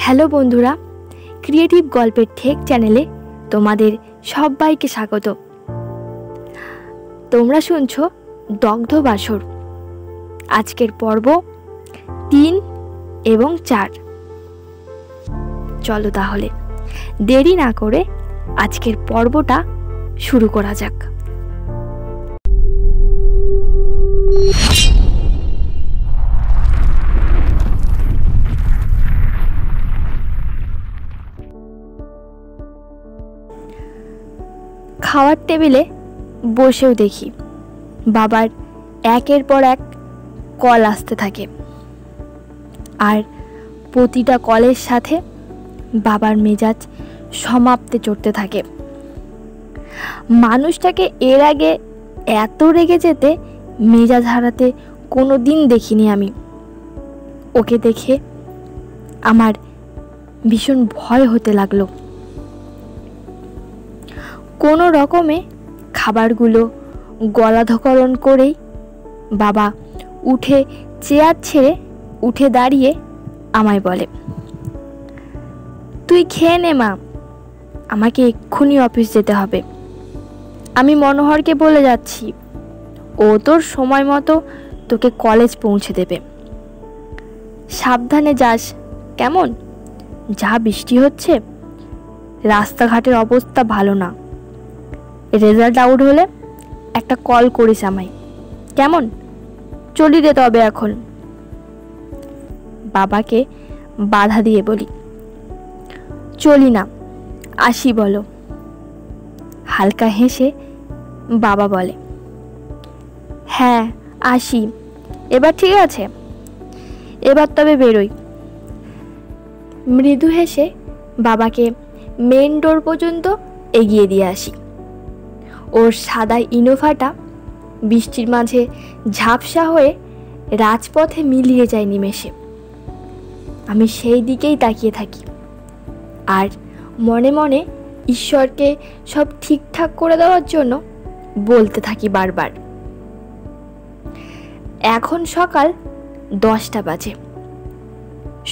Hello বন্ধুরা, creative গল্পের ঠেক চ্যানেলে তোমাদের সবাইকে স্বাগত। তোমরা শুনছো দগ্ধ বাসর। আজকের পর্ব 3 এবং 4। চলো তাহলে দেরি না করে আজকের পর্বটা শুরু করা যাক। খাওয়ার টেবিলে বসেও দেখি বাবার একের পর এক কল আসতে থাকে, আর প্রতিটা কলের সাথে বাবার মেজাজ সমাপ্তে চড়তে থাকে। মানুষটাকে এর আগে এত রেগে যেতে মেজাজ হারাতে কোনো দিন দেখিনি আমি। ওকে দেখে আমার ভীষণ ভয় হতে লাগলো। কোনো রকমে খাবারগুলো গলাধকরণ করেই বাবা উঠে চেয়ার ছেড়ে উঠে দাঁড়িয়ে আমায় বলে, তুই খেয়ে নে মা, আমাকে এক্ষুনি অফিস যেতে হবে। আমি মনোহরকে বলে যাচ্ছি, ও তোর সময় মতো তোকে কলেজ পৌঁছে দেবে। সাবধানে যাস কেমন? যা বৃষ্টি হচ্ছে, রাস্তাঘাটের অবস্থা ভালো না। রেজাল্ট আউট হলে একটা কল করিস আমায়, কেমন? চলি রে তবে এখন। বাবাকে বাধা দিয়ে বলি, চলি না, আসি বলো। হালকা হেসে বাবা বলে, হ্যাঁ আসি, এবার ঠিক আছে, এবার তবে বেরোই। মৃদু হেসে বাবাকে মেন ডোর পর্যন্ত এগিয়ে দিয়ে আসি। ওর সাদা ইনোভাটা বৃষ্টির মাঝে ঝাপসা হয়ে রাজপথে মিলিয়ে যায় নিমেষে। আমি সেই দিকেই তাকিয়ে থাকি আর মনে মনে ঈশ্বরকে সব ঠিকঠাক করে দেওয়ার জন্য বলতে থাকি বারবার। এখন সকাল 10টা বাজে।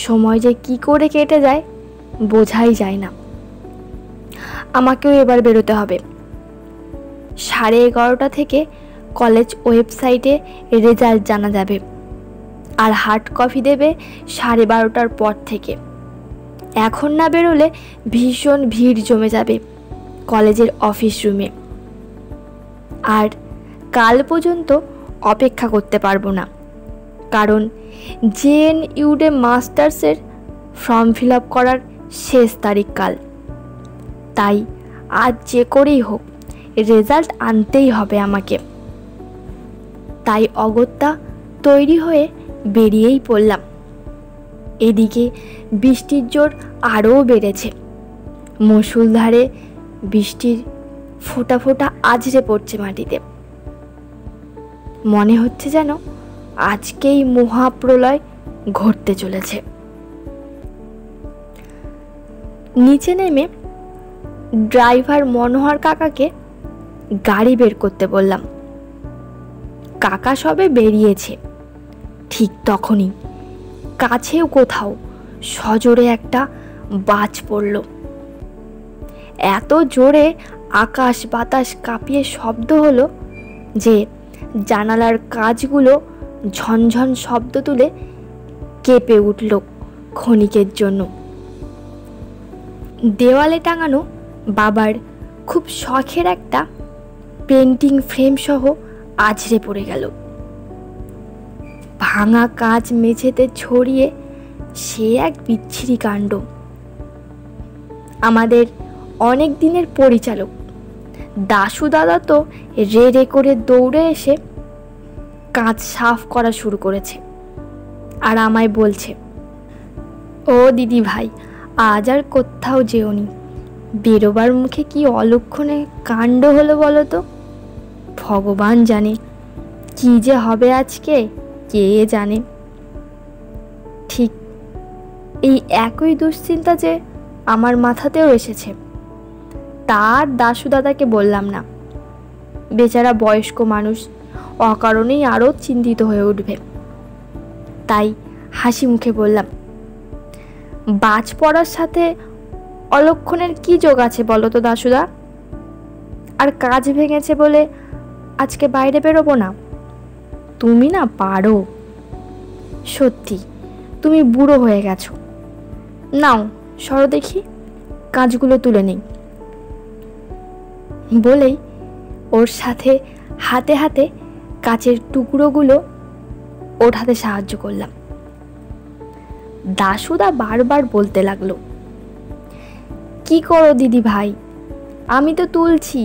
সময় যে কি করে কেটে যায় বোঝাই যায় না। আমাকেও এবার বেরোতে হবে। 11:30 থেকে কলেজ ওয়েবসাইটে রেজাল্ট জানা যাবে, আর হার্ড কপি দেবে 12:30টার পর থেকে। এখন না বেরোলে ভীষণ ভিড় জমে যাবে কলেজের অফিস রুমে, আর কাল পর্যন্ত অপেক্ষা করতে পারবো না, কারণ JNUতে মাস্টার্সের ফর্ম ফিল আপ করার শেষ তারিখ কাল। তাই আজ যে করেই হোক রেজাল্ট আনতেই হবে আমাকে। তাই অগত্যা তৈরি হয়ে বেরিয়েই পড়লাম। এদিকে বৃষ্টির জোর আরও বেড়েছে। মুষলধারে বৃষ্টির ফোঁটা ফোঁটা আছড়ে পড়ছে মাটিতে। মনে হচ্ছে যেন আজকেই মহাপ্রলয় ঘটতে চলেছে। নিচে নেমে ড্রাইভার মনোহর কাকাকে গাড়ি বের করতে বললাম। কাকা সবে বেরিয়েছে, ঠিক তখনই কাছেও কোথাও সজোরে একটা বাজ পড়ল। এত জোরে আকাশ বাতাস কাঁপিয়ে শব্দ হলো যে জানালার কাঁচগুলো ঝনঝন শব্দ তুলে কেঁপে উঠল ক্ষণিকের জন্য। দেওয়ালে টাঙানো বাবার খুব শখের একটা পেন্টিং ফ্রেম সহ আছড়ে পড়ে গেল। ভাঙা কাঁচ মেঝেতে ছড়িয়ে সে এক বিচ্ছিরি কাণ্ড। আমাদের অনেক দিনের পরিচালক দাশু দাদা তো রে রে করে দৌড়ে এসে কাঁচ সাফ করা শুরু করেছে, আর আমায় বলছে, ও দিদি ভাই, আজ আর কোথাও যেওনি, বেরোবার মুখে কি অলক্ষণে কাণ্ড হলো বলো তো। ভগবান জানে কি যে হবে আজকে, কে জানে। ঠিক এই একই দুশ্চিন্তা যে আমার মাথাতেও এসেছে, তার দাশু দাদাকে বললাম না। বেচারা বয়স্ক মানুষ, অকারণেই আরও চিন্তিত হয়ে উঠবে। তাই হাসি মুখে বললাম, বাজ পড়ার সাথে অলক্ষণের কি যোগ আছে বলো তো দাশুদা? আর কাজ ভেঙেছে বলে আজকে বাইরে বেরোবো না? তুমি না পারো, সত্যি তুমি বুড়ো হয়ে গেছো। নাও সরো দেখি, কাজগুলো তুলে নেই। বলেই ওর সাথে হাতে হাতে কাচের টুকরোগুলো ওঠাতে সাহায্য করলাম। দাশুদা বারবার বলতে লাগলো, কি করো দিদি ভাই, আমি তো তুলছি,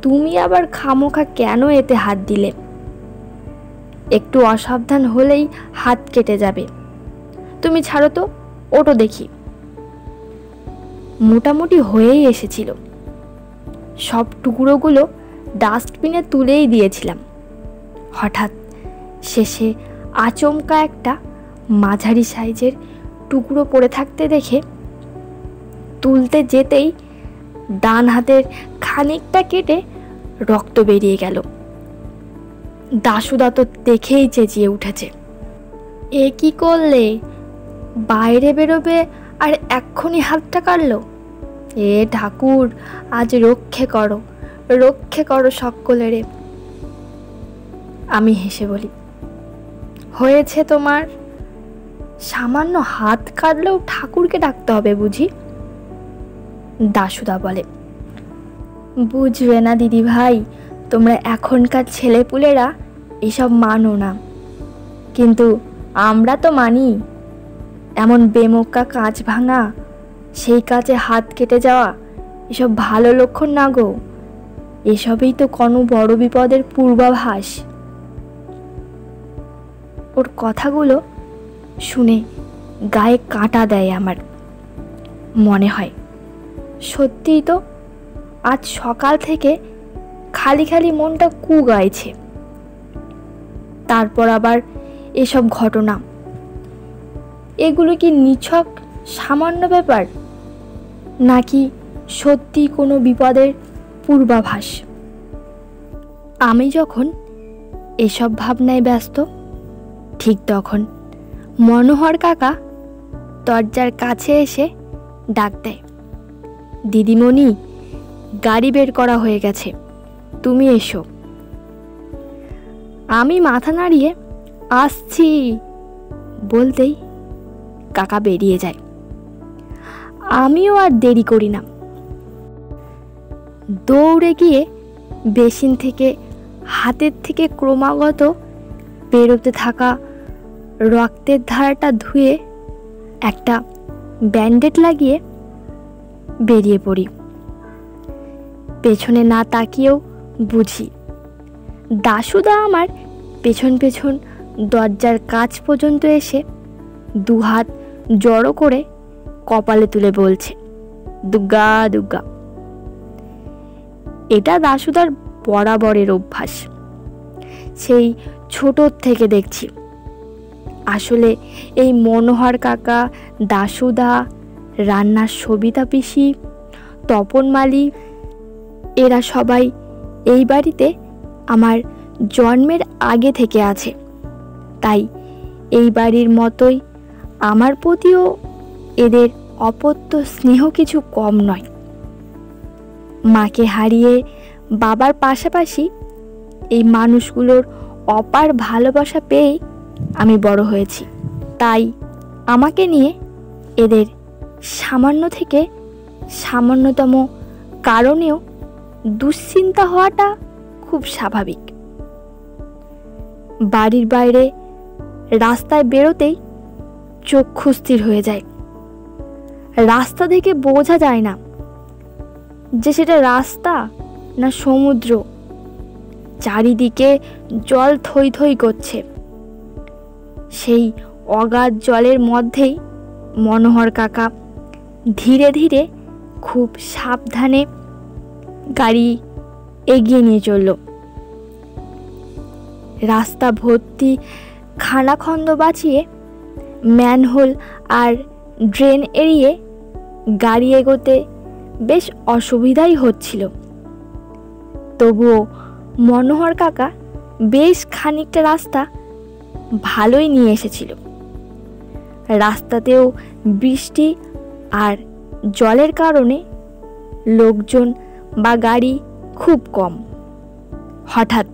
তুমি আবার খামোখা কেন এতে হাত দিলে? একটু অসাবধান হলেই হাত কেটে যাবে, তুমি ছাড়ো তো, ওটো দেখি। মোটামুটি হয়েই এসেছিল, সব টুকরোগুলো ডাস্টবিনে তুলেই দিয়েছিলাম। হঠাৎ শেষে আচমকা একটা মাঝারি সাইজের টুকরো পড়ে থাকতে দেখে তুলতে যেতেই ডান হাতের খানিকটা কেটে রক্ত বেরিয়ে গেল। দাশুদা তো দেখেই চেঁচিয়ে উঠেছে, এ কি করলে? বাইরে বেরোবে আর এক্ষুনি হাতটা কাটলো? এ ঠাকুর, আজ রক্ষে করো, রক্ষে করো সকলেরে। আমি হেসে বলি, হয়েছে তোমার? সামান্য হাত কাটলেও ঠাকুরকে ডাকতে হবে বুঝি? দাশুদা বলে, বুঝবে না দিদি ভাই, তোমরা এখনকার ছেলেপুলেরা এসব মানো না, কিন্তু আমরা তো মানি। এমন বেমক্কা কাঁচ ভাঙা, সেই কাঁচে হাত কেটে যাওয়া, এসব ভালো লক্ষণ না গো, এসবই তো কোনো বড় বিপদের পূর্বাভাস। ওর কথাগুলো শুনে গায়ে কাঁটা দেয় আমার। মনে হয় সত্যিই তো আজ সকাল থেকে খালি খালি মনটা কু গাইছে। তারপর আবার এসব ঘটনা, এগুলো কি নিছক সামান্য ব্যাপার, নাকি সত্যি কোনো বিপদের পূর্বাভাস? আমি যখন এসব ভাবনায় ব্যস্ত, ঠিক তখন মনোহর কাকা দরজার কাছে এসে ডাক দেয়, দিদিমণি, গাড়ি বের করা হয়ে গেছে, তুমি এসো। আমি মাথা নাড়িয়ে আসছি বলতেই কাকা বেরিয়ে যায়। আমিও আর দেরি করি না, দৌড়ে গিয়ে বেসিন থেকে হাতের থেকে ক্রমাগত বেরোতে থাকা রক্তের ধারাটা ধুয়ে একটা ব্যান্ডেড লাগিয়ে বেরিয়ে পড়ি। পেছনে না তাকিয়েও বুঝি দাশুদা আমার পেছন পেছন দরজার কাছ পর্যন্ত এসে দুহাত জড়ো করে কপালে তুলে বলছে, দুর্গা দুর্গা। এটা দাশুদার বরাবরের অভ্যাস, সেই ছোটোর থেকে দেখছি। আসলে এই মনোহর কাকা, দাশুদা, রান্নার সবিতা পিসি, তপন মালি, এরা সবাই এই বাড়িতে আমার জন্মের আগে থেকে আছে, তাই এই বাড়ির মতোই আমার প্রতিও এদের অপত্য স্নেহ কিছু কম নয়। মাকে হারিয়ে বাবার পাশাপাশি এই মানুষগুলোর অপার ভালোবাসা পেয়েই আমি বড় হয়েছি, তাই আমাকে নিয়ে এদের সামান্য থেকে সামান্যতম কারণেও দুশ্চিন্তা হওয়াটা খুব স্বাভাবিক। বাড়ির বাইরে রাস্তায় বেরোতেই চক্ষু স্থির হয়ে যায়। রাস্তা থেকে বোঝা যায় না যে সেটা রাস্তা না সমুদ্র। চারিদিকে জল থই থই করছে। সেই অগাধ জলের মধ্যেই মনোহর কাকা ধীরে ধীরে খুব সাবধানে গাড়ি এগিয়ে নিয়ে চলল। রাস্তা ভর্তি খানাখন্দ বাঁচিয়ে, ম্যানহোল আর ড্রেন এড়িয়ে গাড়ি এগোতে বেশ অসুবিধাই হচ্ছিল। তবুও মনোহর কাকা বেশ খানিকটা রাস্তা ভালোই নিয়ে এসেছিল। রাস্তাতেও বৃষ্টি আর জলের কারণে লোকজন বা গাড়ি খুব কম। হঠাৎ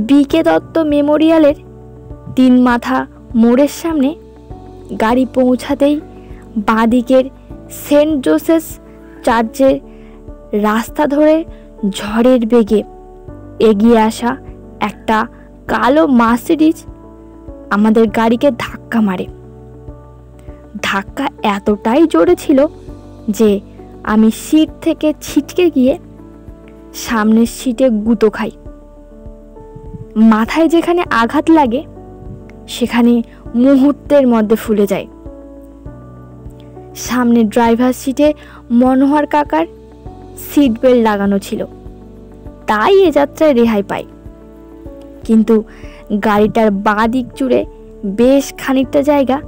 বিকে দত্ত মেমোরিয়ালের 3 মাথা মোড়ের সামনে গাড়ি পৌঁছাতেই বাঁদিকের সেন্ট জোসেফ চার্চের রাস্তা ধরে ঝড়ের বেগে এগিয়ে আসা একটা কালো মার্সিডিজ আমাদের গাড়িকে ধাক্কা মারে। ধাক্কা এতটাই জোরে ছিল যে আমি সিট থেকে ছিটকে গিয়ে সামনের সিটে গুঁতো খাই। মাথায় যেখানে আঘাত লাগে সেখানে মুহূর্তের মধ্যে ফুলে যায়। সামনে ড্রাইভার সিটে মনোহর কাকার সিট বেল্ট লাগানো ছিল, তাই এ যাত্রায় রেহাই পাই। কিন্তু গাড়িটার বাঁ দিক জুড়ে বেশ খানিকটা জায়গা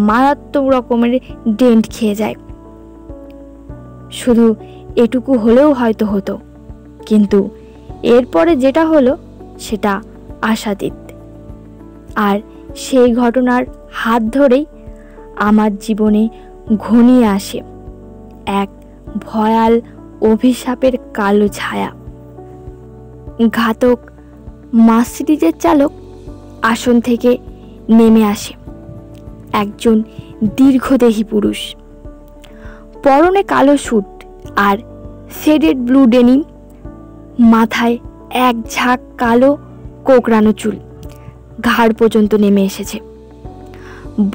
মারাত্মক রকমের ডেন্ট খেয়ে যায়। শুধু এটুকু হলেও হয়তো হতো, কিন্তু এরপরে যেটা হলো সেটা আশাতীত। আর সেই ঘটনার হাত ধরেই আমার জীবনে ঘনিয়ে আসে এক ভয়াল অভিশাপের কালো ছায়া। ঘাতক মার্সিডিজের চালক আসন থেকে নেমে আসে একজন দীর্ঘদেহী পুরুষ, পরনে কালো স্যুট আর শেডেড ব্লু ডেনিম, মাথায় এক ঝাঁক কালো কোকড়ানো চুল ঘাড় পর্যন্ত নেমে এসেছে।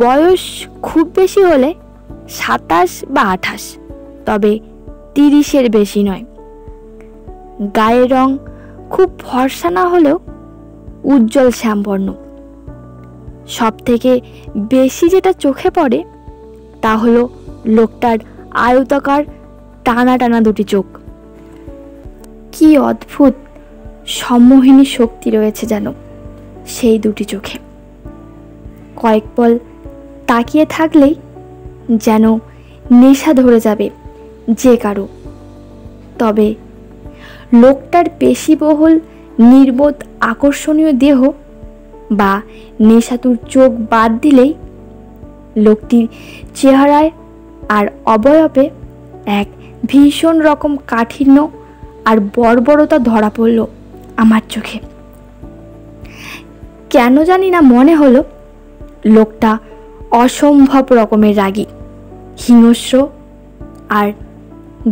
বয়স খুব বেশি হলে 27 বা 28, তবে 30-এর বেশি নয়। গায়ের রং খুব ফর্সা না হলেও উজ্জ্বল শ্যামবর্ণ। সব থেকে বেশি যেটা চোখে পড়ে তা হলো লোকটার আয়তাকার টানা টানা দুটি চোখ। কি অদ্ভুত সম্মোহিনী শক্তি রয়েছে যেন সেই দুটি চোখে। কয়েক পল তাকিয়ে থাকলেই যেন নেশা ধরে যাবে যে কারো। তবে লোকটার পেশিবহুল নির্বোধ আকর্ষণীয় দেহ বা নেশাতুর চোখ বাদ দিলেই লোকটির চেহারায় আর অবয়বে এক ভীষণ রকম কাঠিন্য আর বর্বরতা ধরা পড়ল আমার চোখে। কেন জানি না মনে হলো লোকটা অসম্ভব রকমের রাগী, হিংস্র আর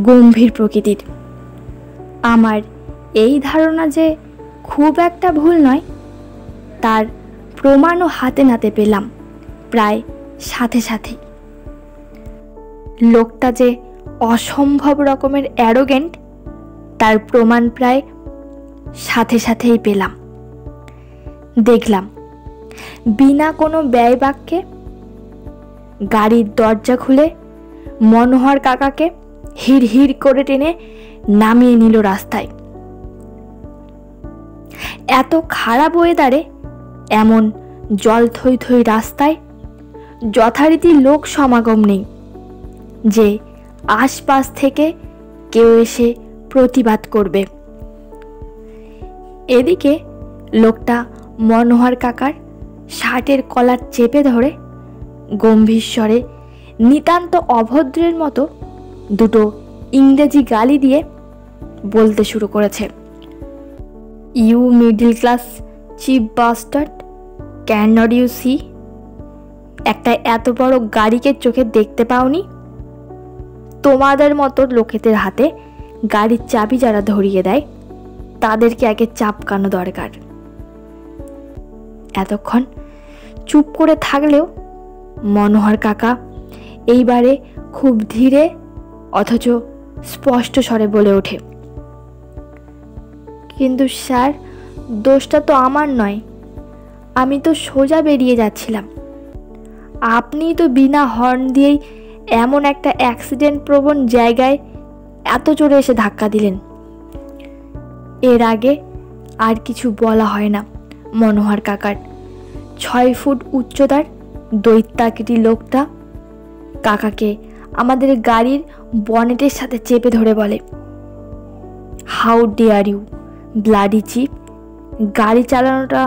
গম্ভীর প্রকৃতির। আমার এই ধারণা যে খুব একটা ভুল নয় তার প্রমাণও হাতে নাতে পেলাম প্রায় সাথে সাথেই। লোকটা যে অসম্ভব রকমের অ্যারোগেন্ট তার প্রমাণ প্রায় সাথে সাথেই পেলাম। দেখলাম বিনা কোনো ব্যয় বাক্যে গাড়ির দরজা খুলে মনোহর কাকাকে হিড় হিড় করে টেনে নামিয়ে নিল রাস্তায়। এত খারাপ ওয়েদারে এমন জল থই থই রাস্তায় যথারীতি লোক সমাগম নেই যে আশপাশ থেকে কেউ এসে প্রতিবাদ করবে। এদিকে লোকটা মনোহর কাকার শার্টের কলার চেপে ধরে গম্ভীর স্বরে নিতান্ত অভদ্রের মতো দুটো ইংরেজি গালি দিয়ে বলতে শুরু করেছে, you middle class cheap bastard, can not you see? একটা এত বড় গাড়িকে চোখে দেখতে পাওনি? তোমাদের মতো লোকেদের হাতে গাড়ির চাবি যারা ধরিয়ে দেয় তাদেরকে আগে চাপকানো দরকার। এতক্ষণ চুপ করে থাকলেও মনোহর কাকা এইবারে খুব ধীরে অথচ স্পষ্ট স্বরে বলে ওঠে, কিন্তু স্যার, দোষটা তো আমার নয়, আমি তো সোজা বেরিয়ে যাচ্ছিলাম। আপনিই তো বিনা হর্ন দিয়েই এমন একটা অ্যাক্সিডেন্ট প্রবণ জায়গায় এত জোরে এসে ধাক্কা দিলেন। এর আগে আর কিছু বলা হয় না মনোহর কাকার 6 ফুট উচ্চতার দৈত্যাকৃতি লোকটা কাকাকে আমাদের গাড়ির বনেটের সাথে চেপে ধরে বলে, how dare you bloody cheap, গাড়ি চালানোটা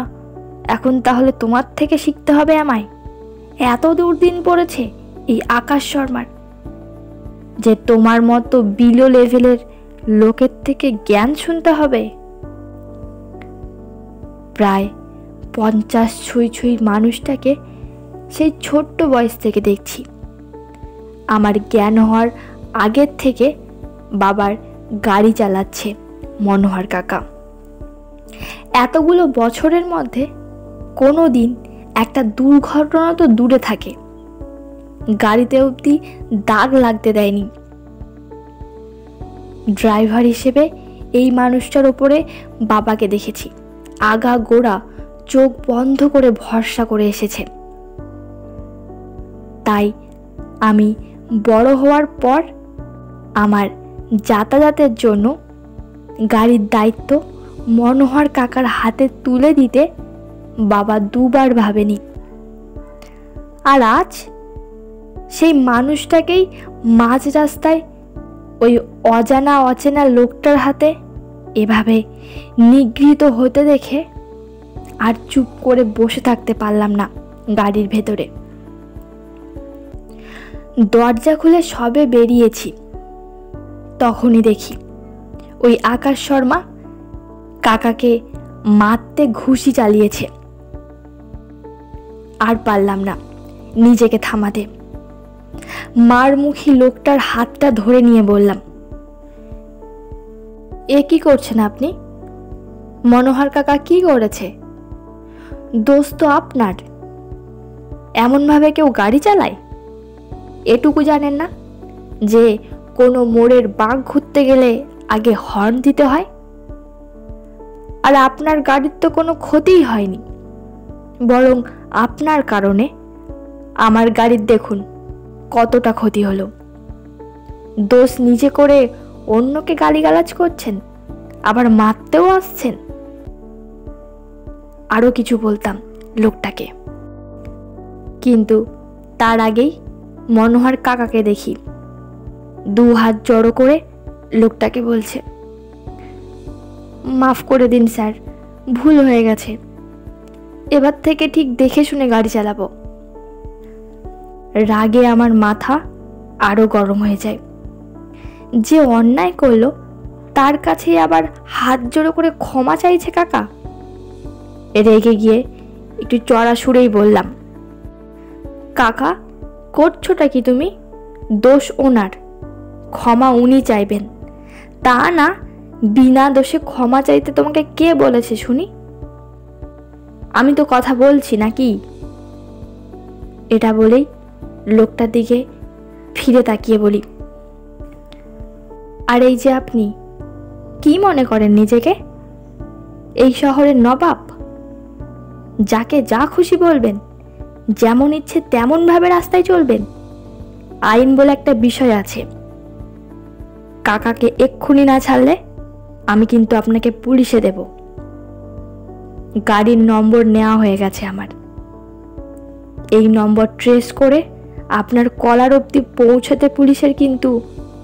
এখন তাহলে তোমার থেকে শিখতে হবে আমায়? এত দুর্দিন পড়েছে এই আকাশ শর্মার, যে তোমার মতো বিলো লেভেলের লোকের থেকে জ্ঞান শুনতে হবে? প্রায় 50 ছুঁই ছুঁই মানুষটাকে সেই ছোট্ট বয়স থেকে দেখছি। আমার জ্ঞান হওয়ার আগের থেকে বাবার গাড়ি চালাচ্ছে মনোহর কাকা। এতগুলো বছরের মধ্যে কোনো দিন একটা দুর্ঘটনা তো দূরে থাকে, গাড়িতে অবধি দাগ লাগতে দেয়নি। ড্রাইভার হিসেবে এই মানুষটার ওপরে বাবাকে দেখেছি আগা গোড়া চোখ বন্ধ করে ভরসা করে এসেছে। তাই আমি বড় হওয়ার পর আমার যাতায়াতের জন্য গাড়ির দায়িত্ব মনোহর কাকার হাতে তুলে দিতে বাবা দুবার ভাবেনি। আর আজ সেই মানুষটাকেই মাঝ রাস্তায় ওই অজানা অচেনা লোকটার হাতে এভাবে নিগৃহীত হতে দেখে আর চুপ করে বসে থাকতে পারলাম না গাড়ির ভেতরে। দরজা খুলে সবে বেরিয়েছি, তখনই দেখি ওই আকাশ শর্মা কাকাকে মারতে ঘুষি চালিয়েছে। আর পারলাম না নিজেকে থামাতে। মারমুখী লোকটার হাতটা ধরে নিয়ে বললাম, এ কি করছেন আপনি? মনোহর কাকা কি করেছে? দোষ তো আপনার। এমনভাবে কেউ গাড়ি চালায়? এটুকু জানেন না যে কোনো মোড়ের বাঁক ঘুরতে গেলে আগে হর্ন দিতে হয়? আর আপনার গাড়ির তো কোনো ক্ষতিই হয়নি, বরং আপনার কারণে আমার গাড়ির দেখুন কতটা ক্ষতি হলো। দোষ নিজে করে অন্যকে গালিগালাজ করছেন, আবার মারতেও আসছেন। আরও কিছু বলতাম লোকটাকে, কিন্তু তার আগেই মনোহর কাকাকে দেখি 2 হাত জড়ো করে লোকটাকে বলছে, মাফ করে দিন স্যার, ভুল হয়ে গেছে, এবার থেকে ঠিক দেখে শুনে গাড়ি চালাবো। রাগে আমার মাথা আরো গরম হয়ে যায়। যে অন্যায় করলো তার কাছে আবার হাত জোড়ো করে ক্ষমা চাইছে কাকা। রেগে গিয়ে একটু চড়া সুরেই বললাম, কাকা করছোটা কি তুমি? দোষ ওনার, ক্ষমা উনি চাইবেন, তা না বিনা দোষে ক্ষমা চাইতে তোমাকে কে বলেছে শুনি? আমি তো কথা বলছি নাকি? এটা বলেই লোকটার দিকে ফিরে তাকিয়ে বলি, আর এই যে আপনি কি মনে করেন নিজেকে? এই শহরের নবাব, যাকে যা খুশি বলবেন, যেমন ইচ্ছে তেমন ভাবে রাস্তায় চলবেন? আইন বলে একটা বিষয় আছে। কাকাকে এক্ষুনি না ছাড়লে আমি কিন্তু আপনাকে পুলিশে দেব। গাড়ির নম্বর নেওয়া হয়ে গেছে আমার। এই নম্বর ট্রেস করে আপনার কলার অবধি পৌঁছতে পুলিশের কিন্তু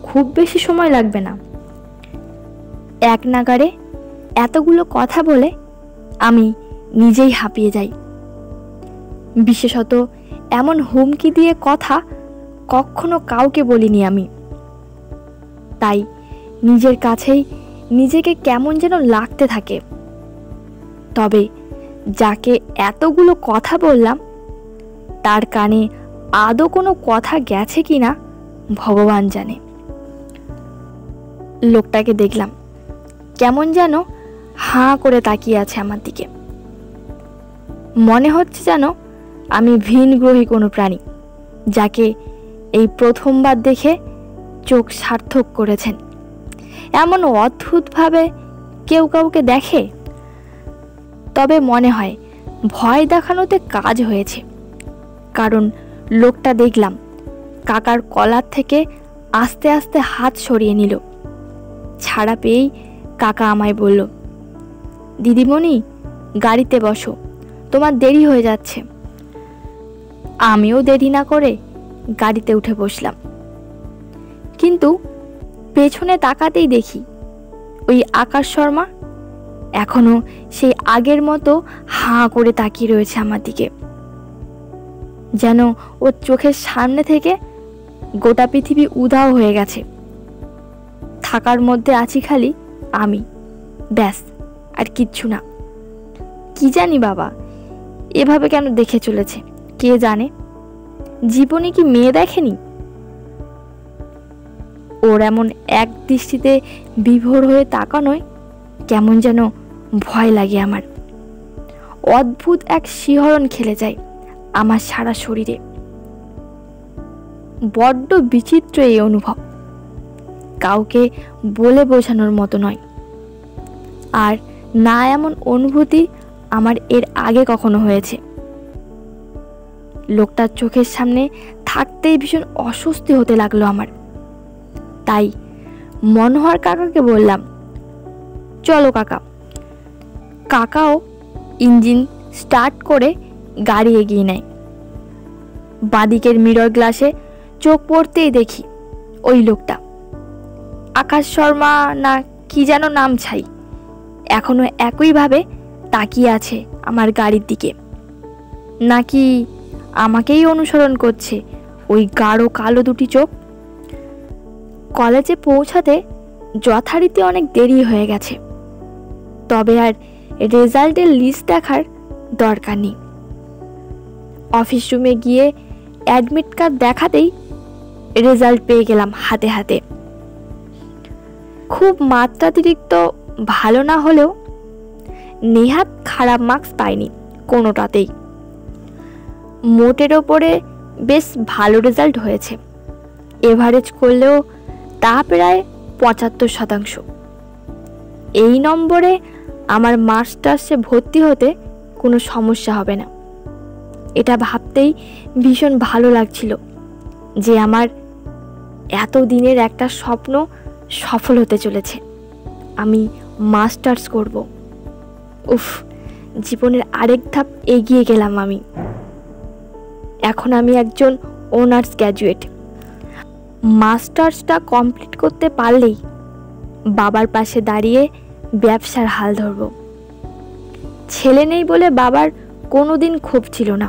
খুব বেশি সময় লাগবে না। এক নাগাড়ে এতগুলো কথা বলে আমি নিজেই হাঁপিয়ে যাই। বিশেষত এমন হুমকি দিয়ে কথা কখনো কাউকে বলিনি আমি। তাই নিজের কাছেই নিজেকে কেমন যেন লাগতে থাকে। তবে যাকে এতগুলো কথা বললাম তার কানে আদৌ কোনো কথা গেছে কিনা ভগবান জানে। লোকটাকে দেখলাম কেমন যেন হাঁ করে তাকিয়ে আছে আমার দিকে। মনে হচ্ছে যেন আমি ভিনগ্রহী কোনো প্রাণী, যাকে এই প্রথমবার দেখে চোখ সার্থক করেছেন। এমন অদ্ভুতভাবে কেউ কাউকে দেখে। তবে মনে হয় ভয় দেখানোতে কাজ হয়েছে, কারণ লোকটা দেখলাম কাকার কলার থেকে আস্তে আস্তে হাত সরিয়ে নিল। ছাড়া পেয়েই কাকা আমায় বলল, দিদিমণি গাড়িতে বসো, তোমার দেরি হয়ে যাচ্ছে। আমিও দেরি না করে গাড়িতে উঠে বসলাম। কিন্তু পেছনে তাকাতেই দেখি ওই আকাশ শর্মা এখনো সেই আগের মতো হাঁ করে তাকিয়ে রয়েছে আমার দিকে। যেন ওর চোখের সামনে থেকে গোটা পৃথিবী উধাও হয়ে গেছে। থাকার মধ্যে আছি খালি আমি, ব্যাস, আর কিচ্ছু না। কি জানি বাবা এভাবে কেন দেখে চলেছে, কে জানে। জীবনে কি মেয়ে দেখেনি? ওর এমন এক দৃষ্টিতে বিভোর হয়ে তাকানোয় কেমন যেন ভয় লাগে আমার। অদ্ভুত এক শিহরণ খেলে যায় আমার সারা শরীরে। বড্ড বিচিত্র এই অনুভব, কাউকে বলে বোঝানোর মতো নয়। আর না এমন অনুভূতি আমার এর আগে কখনো হয়েছে। লোকটার চোখের সামনে থাকতেই ভীষণ অস্বস্তি হতে লাগলো আমার। তাই মনোহর কাকাকে বললাম, চলো কাকা। কাকাও ইঞ্জিন স্টার্ট করে গাড়ি এগিয়ে নেয়। বাঁদিকের মিরর গ্লাসে চোখ পড়তেই দেখি ওই লোকটা, আকাশ শর্মা না কি যেন নাম ছাই, এখনো একইভাবে তাকিয়ে আছে আমার গাড়ির দিকে। নাকি আমাকেই অনুসরণ করছে ওই গাঢ় কালো দুটি চোখ। কলেজে পৌঁছাতে যথারীতি অনেক দেরি হয়ে গেছে, তবে আর রেজাল্টের লিস্ট দেখার দরকার নেই। অফিস রুমে গিয়ে অ্যাডমিট কার্ড দেখাতেই রেজাল্ট পেয়ে গেলাম হাতে হাতে। খুব মাত্রাতিরিক্ত ভালো না হলেও নেহাত খারাপ মার্কস পাইনি কোনোটাতেই। মোটের ওপরে বেশ ভালো রেজাল্ট হয়েছে, এভারেজ করলেও তা প্রায় ৭৫%। এই নম্বরে আমার মাস্টার্সে ভর্তি হতে কোনো সমস্যা হবে না, এটা ভাবতেই ভীষণ ভালো লাগছিল যে আমার এত দিনের একটা স্বপ্ন সফল হতে চলেছে। আমি মাস্টার্স করব। উফ, জীবনের আরেক ধাপ এগিয়ে গেলাম আমি। এখন আমি একজন অনার্স গ্র্যাজুয়েট। মাস্টার্সটা কমপ্লিট করতে পারলেই বাবার পাশে দাঁড়িয়ে ব্যবসার হাল ধরব। ছেলে নেই বলে বাবার কোনো দিন ক্ষোভ ছিল না।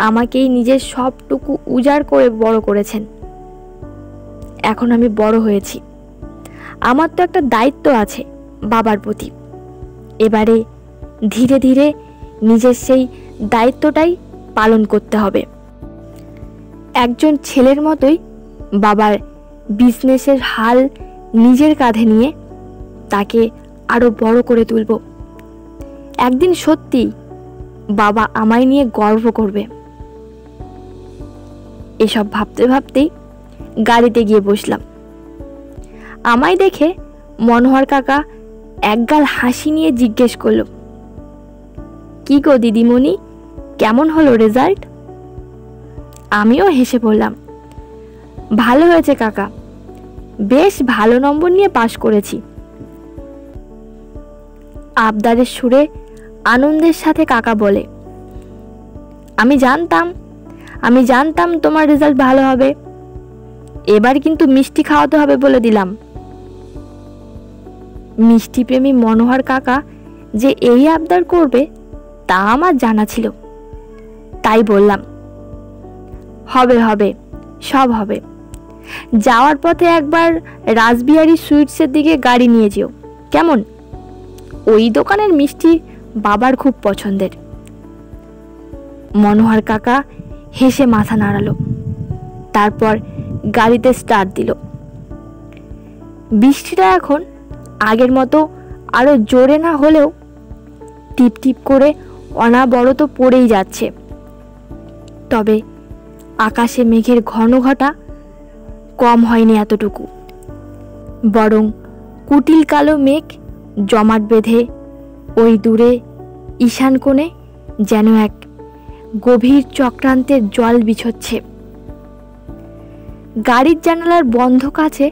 আমাকেই নিজের সবটুকু উজাড় করে বড় করেছেন। এখন আমি বড় হয়েছি, আমার তো একটা দায়িত্ব আছে বাবার প্রতি। এবারে ধীরে ধীরে নিজের সেই দায়িত্বটাই পালন করতে হবে। একজন ছেলের মতোই বাবার বিজনেসের হাল নিজের কাঁধে নিয়ে তাকে আরো বড় করে তুলব। একদিন সত্যি বাবা আমায় নিয়ে গর্ব করবে। এসব ভাবতে ভাবতেই গাড়িতে গিয়ে বসলাম। আমায় দেখে মনোহর কাকা একগাল হাসি নিয়ে জিজ্ঞেস করল, কি গো দিদিমণি, কেমন হলো রেজাল্ট? আমিও হেসে বললাম, ভালো হয়েছে কাকা, বেশ ভালো নম্বর নিয়ে পাশ করেছি। আবদারের সুরে আনন্দের সাথে কাকা বলে, আমি জানতাম তোমার রেজাল্ট ভালো হবে। এবার কিন্তু মিষ্টি খাওয়াতে হবে বলে দিলাম। মিষ্টি প্রেমী মনোহর কাকা যে এই আবদার করবে তা আমার জানা ছিল। তাই বললাম, হবে, সব হবে। যাওয়ার পথে একবার রাসবিহারী সুইটসের দিকে গাড়ি নিয়ে যেও, কেমন? ওই দোকানের মিষ্টি বাবার খুব পছন্দের। মনোহর কাকা হেসে মাথা নাড়ালো, তারপর গাড়িতে স্টার্ট দিল। বৃষ্টিটা এখন আগের মতো আরো জোরে না হলেও টিপ টিপ করে অনাবরত পড়েই যাচ্ছে। তবে আকাশে মেঘের ঘন ঘটা কম হয়নি এতটুকু, বরং কুটিল কালো মেঘ জমাট বেঁধে ওই দূরে ঈশান কোণে যেন এক গভীর চক্রান্তের জল বিছচ্ছে। গাড়ির জানালার বন্ধ কাছে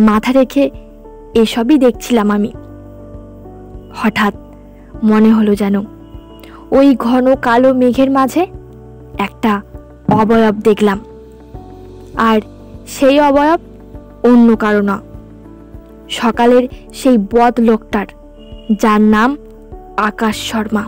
মাথা রেখে এসবই দেখছিলাম আমি। হঠাৎ মনে হলো যেন ওই ঘন কালো মেঘের মাঝে একটা অবয়ব দেখলাম, আর সেই অবয়ব অন্য কারো না, সকালের সেই বদ লোকটার, যার নাম আকাশ শর্মা।